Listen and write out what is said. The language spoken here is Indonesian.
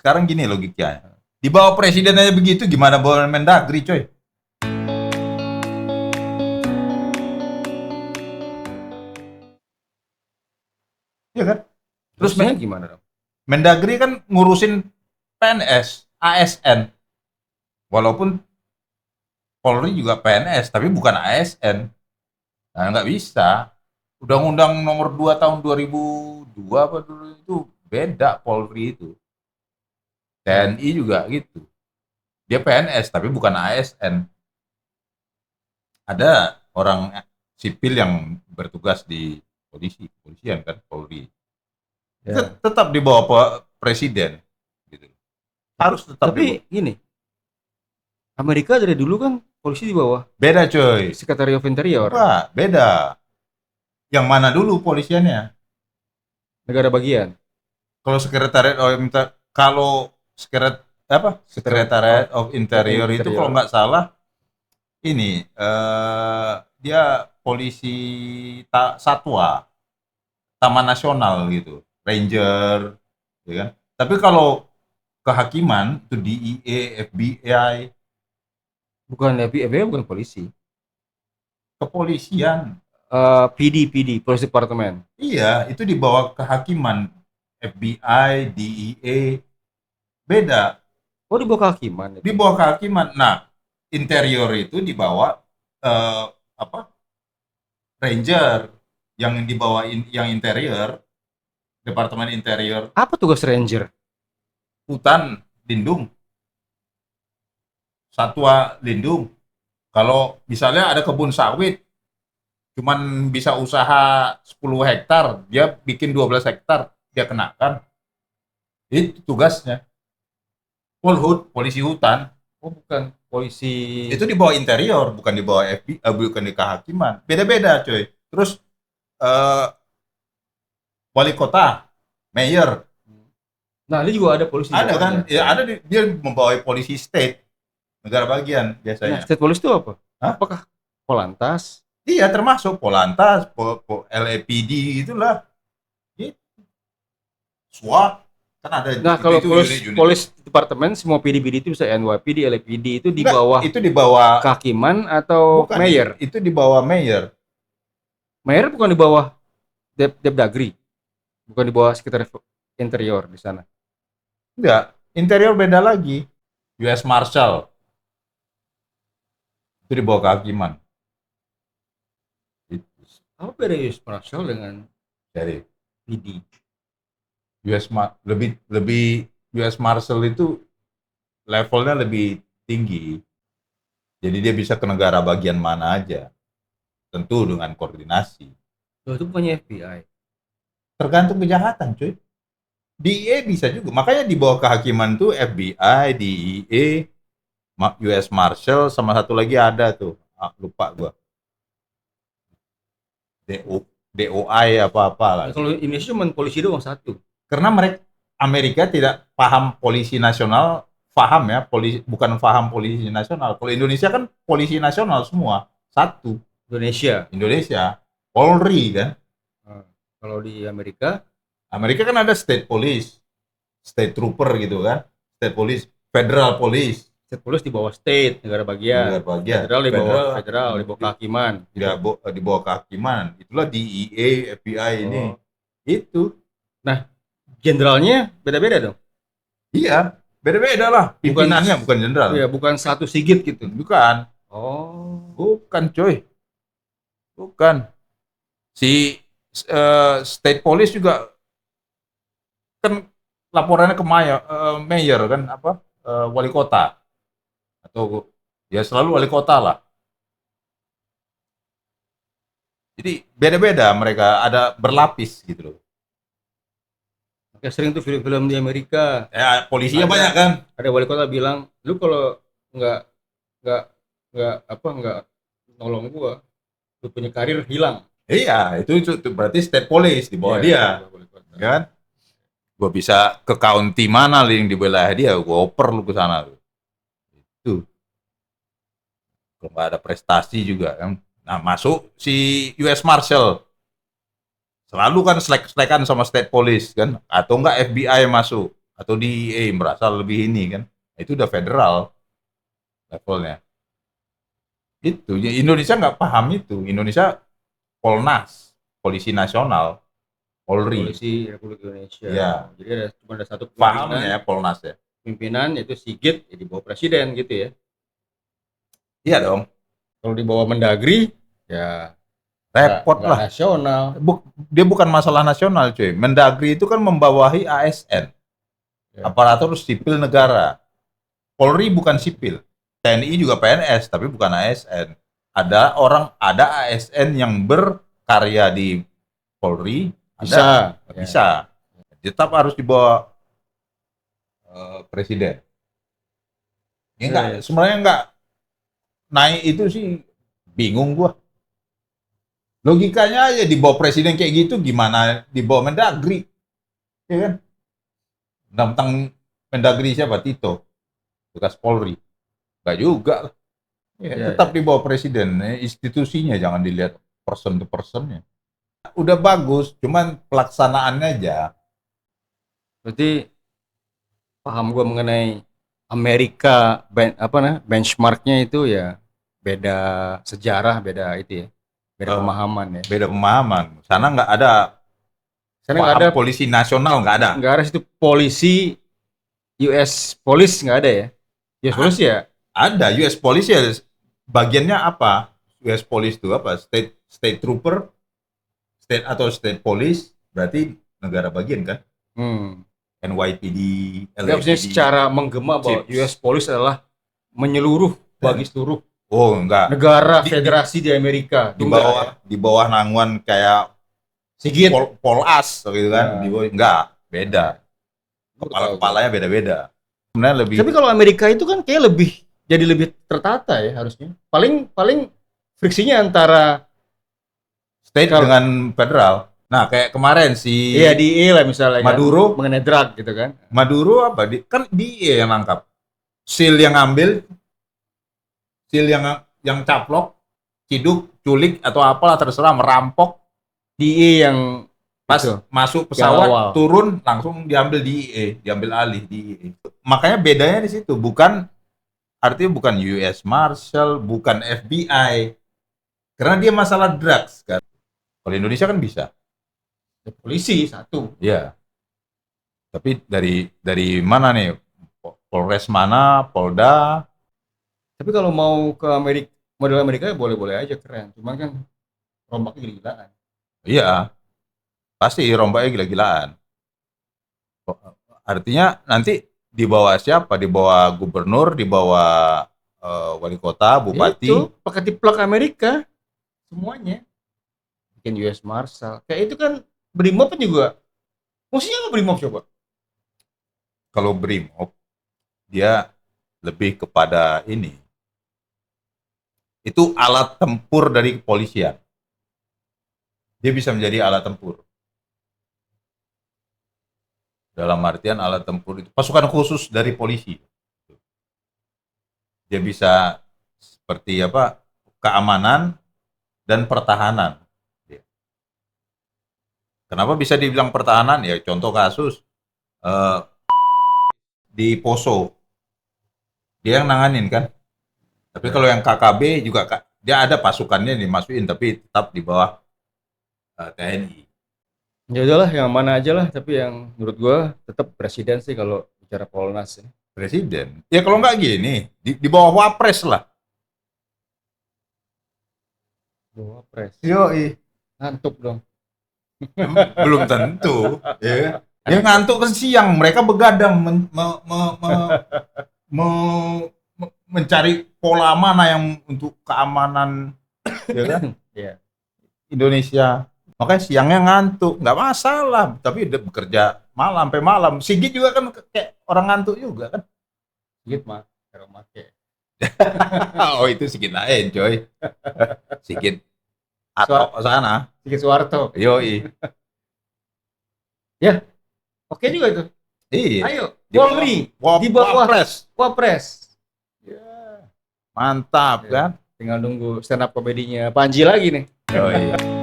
sekarang gini logikanya. Di bawah presiden aja begitu, gimana bawa Mendagri, coy? Iya kan? Terus Terusnya gimana dong? Mendagri kan ngurusin PNS, ASN. Walaupun Polri juga PNS, tapi bukan ASN. Nah, nggak bisa. Undang-Undang nomor 2 tahun 2002 apa dulu itu beda Polri itu. TNI juga gitu. Dia PNS tapi bukan ASN. Ada orang sipil yang bertugas di kepolisian kan, Polri. Ya. Tetap di bawah presiden gitu. Harus tetap di bawah. Tapi gini, Amerika dari dulu kan polisi di bawah Beda coy. Secretary of Interior, Enggak, beda. Yang mana dulu polisiannya? negara bagian. Kalau sekretariat kalau Secretariat of Interior itu kalau nggak salah ini dia polisi satwa, taman nasional gitu, ranger, ya kan. Tapi kalau kehakiman itu DEA, FBI, Bukan FBI, bukan polisi. kepolisian. PD, Police Department. Iya, itu di bawah kehakiman FBI, DEA, beda. Oh, di bawah kehakiman. Di bawah kehakiman. Nah, interior itu di bawah apa? Ranger yang di bawah yang interior, Departemen Interior, Apa tugas ranger? hutan lindung, satwa lindung. Kalau misalnya ada kebun sawit, cuman bisa usaha 10 hektar, dia bikin 12 hektar, dia kenakan. Itu tugasnya. Polhut, polisi hutan. Oh, bukan polisi. Itu di bawah interior, bukan di bawah FBI, bukan di kehakiman. Beda-beda, coy. Terus wali kota, mayor, Nah, ini juga ada polisi di ada kan? bawahnya. Ya ada dia membawai polisi state, negara bagian Nah, biasanya. state police itu apa? Hah? Apakah Polantas? Iya, termasuk Polantas, LAPD itulah. Gitu. SWAT kan ada Nah, kalau itu police, unit-unit. police departemen, semua PD-PD itu bisa NYPD, LAPD itu di Enggak, bawah itu di bawah kehakiman atau bukan, mayor? itu di bawah mayor. Mayor bukan di bawah Depdagri, bukan di bawah Secretary Interior di sana. Enggak, interior beda lagi. US Marshal itu di bawah kehakiman. Itu Apa beda US Marshal dengan dari PD? lebih US Marshal itu levelnya lebih tinggi. Jadi dia bisa ke negara bagian mana aja. Tentu dengan koordinasi. Loh, itu punya FBI. Tergantung kejahatan, cuy. DEA bisa juga. Makanya di bawah kehakiman tuh FBI, DEA, US Marshal, sama satu lagi ada tuh. Lupa gua. DOI apa-apa lah. Nah, kalau Indonesia cuma polisi doang satu. Karena Amerika tidak paham polisi nasional, paham ya, bukan paham polisi nasional. Kalau Indonesia kan polisi nasional semua, satu. Indonesia, Polri kan. Nah, kalau di Amerika Amerika kan ada state police, state trooper gitu kan, state police, federal police. state police di bawah state, negara bagian. Federal di bawah federal, di bawah kehakiman. Di bawah kehakiman. Itulah DEA, FBI ini. Itu. Nah, jenderalnya beda-beda dong. Iya, beda-beda lah. Pimpinannya bukan jenderal. Iya, bukan satu Sigit gitu. Bukan. Oh, Bukan, coy. Bukan. Si state police juga kan laporannya ke mayor kan apa? Wali kota. Atau ya selalu wali kota lah. Jadi beda-beda mereka, ada berlapis gitu loh. kayak sering tuh film-film di Amerika. Ya, polisinya banyak kan. Ada wali kota bilang, lu kalau nggak nggak nolong gua, lu punya karir hilang. Iya, itu berarti state police di bawah dia. Ya kan? Gua bisa ke county mana yang di wilayah dia, gua oper lu ke sana. Itu. Kalau nggak ada prestasi juga kan. Nah, masuk si US Marshal. Selalu kan selek-selekan sama state police kan, atau enggak FBI masuk. atau di merasa lebih ini kan. Itu udah federal levelnya. Itu Indonesia nggak paham itu. Indonesia Polnas, Polisi Nasional, Polri. Polisi Republik Indonesia. Iya. Jadi cuma ada satu Pahamnya pimpinan, ya Polnas ya. pimpinan yaitu Sigit, ya di bawah presiden gitu ya. Iya dong. Kalau di bawah Mendagri, ya Repot nggak lah. nasional. Dia bukan masalah nasional, cuy. Mendagri itu kan membawahi ASN, Ya. aparatur sipil negara. Polri bukan sipil. TNI juga PNS, tapi bukan ASN. Ada ASN yang berkarya di Polri, Bisa. Ya. bisa. Tetap harus dibawa presiden. Ya, Ya, enggak, ya. sebenarnya enggak naik itu sih bingung gua. Logikanya aja di bawah presiden kayak gitu, gimana di bawah Mendagri, ya kan? Tentang Mendagri siapa? Tito, bekas Polri, nggak juga. Ya, tetap di bawah presiden, institusinya jangan dilihat person to personnya. Udah bagus, cuman pelaksanaannya aja. Berarti paham gua mengenai Amerika benchmarknya itu ya beda sejarah, beda itu ya, beda pemahaman ya. Beda pemahaman. Sana nggak ada. Sana nggak ada polisi nasional, nggak ada. Nggak ada situ polisi US Police, nggak ada ya. US Police ya ada. US Police ya bagiannya apa? US Police itu apa? State Trooper, State Police, berarti negara bagian kan? NYPD, LAPD. Secara menggema bahwa US Police adalah menyeluruh bagi seluruh negara federasi di Amerika. Di bawah naungan kayak Sigit, Polas gitu kan? Di bawah enggak, beda. Kepalanya beda-beda. Sebenarnya lebih. Tapi kalau Amerika itu kan kayak jadi lebih tertata ya harusnya. Paling friksinya antara state dengan federal. Nah, kayak kemarin iya di lah misalnya Maduro kan, mengenai drug gitu kan. Maduro apa? Kan dia yang nangkap. SEAL yang ngambil, SEAL yang caplok, ciduk, culik atau apalah terserah, merampok. DE yang pas itu, masuk pesawat turun langsung diambil diambil alih DE. Makanya bedanya di situ, artinya bukan US Marshal, bukan FBI. Karena dia masalah drugs kan. Kalau Indonesia kan bisa. Polisi satu. Iya. Tapi dari mana nih? Polres mana? Polda. Tapi kalau mau ke model Amerika ya boleh-boleh aja, keren. Cuman kan rombaknya gila-gilaan. Iya. Pasti rombaknya gila-gilaan. Artinya nanti di bawah siapa? Di bawah gubernur, di bawah wali kota, bupati. Itu pakai tiplak Amerika semuanya. Bikin US Marshal. Kayak itu kan Brimob kan juga. Maksudnya nggak Brimob coba? Kalau Brimob, dia lebih kepada ini. Itu alat tempur dari kepolisian. Dia bisa menjadi alat tempur. Dalam artian alat tempur itu pasukan khusus dari polisi. Dia bisa seperti apa? Keamanan dan pertahanan. Kenapa bisa dibilang pertahanan? Ya contoh kasus di Poso, dia yang nanganin kan. Tapi kalau yang KKB juga dia ada pasukannya dimasukin, tapi tetap di bawah TNI. Ya udahlah, yang mana aja lah. Tapi yang menurut gua tetap presiden sih kalau bicara Polnas ya. Presiden. Ya kalau nggak gini, di bawah Wapres lah. Wapres. Yoi. Ngantuk dong. Belum tentu. Ya. Dia ngantuk kan siang, mereka begadang mencari pola mana yang untuk keamanan, ya kan? Iya. Indonesia. Makanya siangnya ngantuk, nggak masalah. Tapi udah bekerja malam sampai malam. Sigit juga kan kayak orang ngantuk juga kan? Sigit mah, kalau make. Oh itu Sigit lain, coy. Sigit atau sana. Sigit Soeharto. Yoi. Ya, oke juga itu. Iya. Ayo, Polri di bawah Wapres. Ya, mantap kan? Tinggal nunggu stand up komedinya Panji lagi nih. Yoi.